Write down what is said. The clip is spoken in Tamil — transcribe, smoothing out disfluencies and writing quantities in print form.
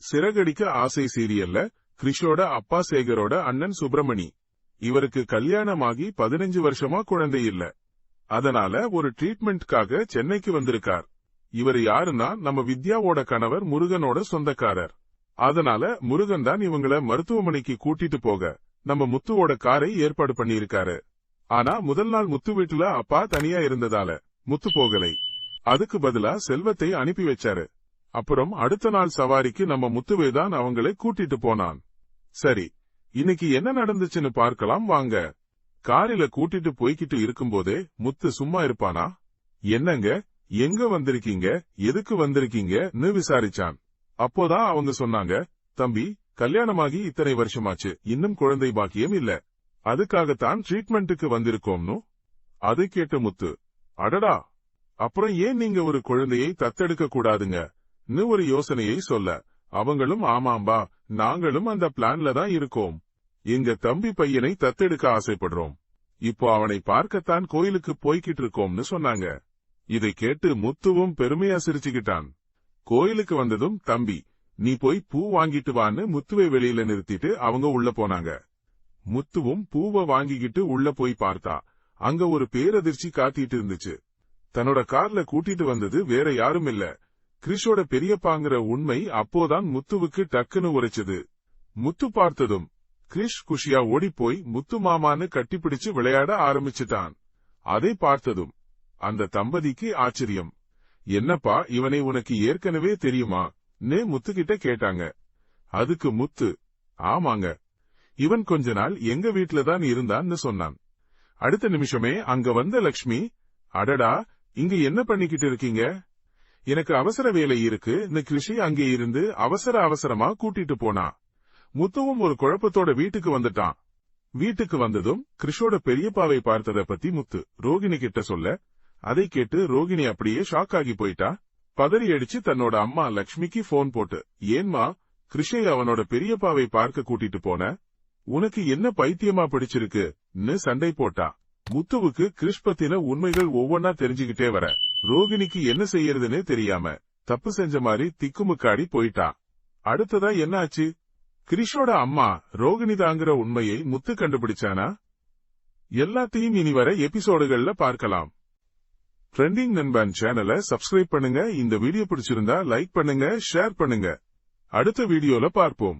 சிறகடிக்க ஆசை சீரியல்ல கிறிஷோட அப்பா சேகரோட அண்ணன் சுப்பிரமணி. இவருக்கு கல்யாணமாகி 15 வருஷமா குழந்தை இல்ல. அதனால ஒரு ட்ரீட்மெண்ட்காக சென்னைக்கு வந்திருக்கார். இவர் யாருன்னா நம்ம வித்யாவோட கணவர் முருகனோட சொந்தக்காரர். அதனால முருகன் தான் இவங்கள மருத்துவமனைக்கு கூட்டிட்டு போக நம்ம முத்துவோட காரை ஏற்பாடு பண்ணியிருக்காரு. ஆனா முதல் நாள் முத்து வீட்டுல அப்பா தனியா இருந்ததால முத்து போகலை. அதுக்கு பதிலா செல்வத்தை அனுப்பி வச்சாரு. அப்புறம் அடுத்த நாள் சவாரிக்கு நம்ம முத்துவே தான் அவங்களை கூட்டிட்டு போனான். சரி, இன்னைக்கு என்ன நடந்துச்சுன்னு பார்க்கலாம் வாங்க. காரில கூட்டிட்டு போய்கிட்டு இருக்கும்போதே முத்து சும்மா இருப்பானா? என்னங்க, எங்க வந்திருக்கீங்க, எதுக்கு வந்திருக்கீங்கன்னு விசாரிச்சான். அப்போதான் அவங்க சொன்னாங்க, தம்பி, கல்யாணமாகி இத்தனை வருஷமாச்சு, இன்னும் குழந்தை பாக்கியம் இல்ல, அதுக்காகத்தான் ட்ரீட்மெண்ட்டுக்கு வந்திருக்கோம்னு. அது கேட்ட முத்து, அடடா, அப்புறம் ஏன் நீங்க ஒரு குழந்தையை தத்தெடுக்க கூடாதுங்கன்னு ஒரு யோசனையை சொல்ல, அவங்களும் ஆமாம்பா, நாங்களும் அந்த பிளான்ல தான் இருக்கோம். எங்க தம்பி பையனை தத்தெடுக்க ஆசைப்படுறோம். இப்போ அவனை பார்க்கத்தான் கோயிலுக்கு போய்கிட்டு இருக்கோம்னு சொன்னாங்க. இதை கேட்டு முத்துவும் பெருமையா சிரிச்சுக்கிட்டான். கோயிலுக்கு வந்ததும், தம்பி, நீ போய் பூ வாங்கிட்டு வான்னு முத்துவை வெளியில நிறுத்திட்டு அவங்க உள்ள போனாங்க. முத்துவும் பூவை வாங்கிக்கிட்டு உள்ள போய் பார்த்தா அங்க ஒரு பேரதிர்ச்சி காத்திட்டு இருந்துச்சு. தன்னோட கார்ல கூட்டிட்டு வந்தது வேற யாரும் இல்ல, கிறிஷோட பெரியப்பாங்கிற உண்மை அப்போதான் முத்துவுக்கு டக்குன்னு உரைச்சது. முத்து பார்த்ததும் கிறிஷ் குஷியா ஓடிப்போய் முத்து மாமான்னு கட்டிப்பிடிச்சு விளையாட ஆரம்பிச்சுட்டான். அதை பார்த்ததும் அந்த தம்பதிக்கு ஆச்சரியம். என்னப்பா, இவனை உனக்கு ஏற்கனவே தெரியுமான்னு முத்துக்கிட்ட கேட்டாங்க. அதுக்கு முத்து, ஆமாங்க, இவன் கொஞ்ச நாள் எங்க வீட்டுலதான் இருந்தான்னு சொன்னான். அடுத்த நிமிஷமே அங்க வந்த லக்ஷ்மி, அடடா, இங்க என்ன பண்ணிக்கிட்டு இருக்கீங்க? எனக்கு அவசர வேலை இருக்குன்னு கிருஷி அங்கே இருந்து அவசரமா கூட்டிட்டு போனா. முத்துவும் ஒரு குழப்பத்தோட வீட்டுக்கு வந்துட்டான். வீட்டுக்கு வந்ததும் கிருஷோட பெரியப்பாவை பார்த்தத பத்தி முத்து ரோகிணி கிட்ட சொல்ல, அதை கேட்டு ரோகிணி அப்படியே ஷாக் ஆகி போயிட்டா. பதறி அடிச்சு தன்னோட அம்மா லக்ஷ்மிக்கு போன் போட்டு, ஏன்மா கிருஷை அவனோட பெரியப்பாவை பார்க்க கூட்டிட்டு போன? உனக்கு என்ன பைத்தியமா பிடிச்சிருக்குன்னு சண்டை போட்டா. முத்துவுக்கு கிருஷ் பத்தின உண்மைகள் ஒவ்வொன்னா தெரிஞ்சுக்கிட்டே வர ரோகிணிக்கு என்ன செய்யறதுன்னே தெரியாம தப்பு செஞ்ச மாதிரி திக்குமுக்காடி போயிட்டா. அடுத்ததா என்ன ஆச்சு? கிரிஷோட அம்மா ரோகிணி தாங்கிற உண்மையை முத்து கண்டுபிடிச்சானா? எல்லாத்தையும் இனி வர எபிசோடுகள்ல பார்க்கலாம். ட்ரெண்டிங் நண்பன் சேனலை சப்ஸ்கிரைப் பண்ணுங்க. இந்த வீடியோ பிடிச்சிருந்தா லைக் பண்ணுங்க, ஷேர் பண்ணுங்க. அடுத்த வீடியோல பார்ப்போம்.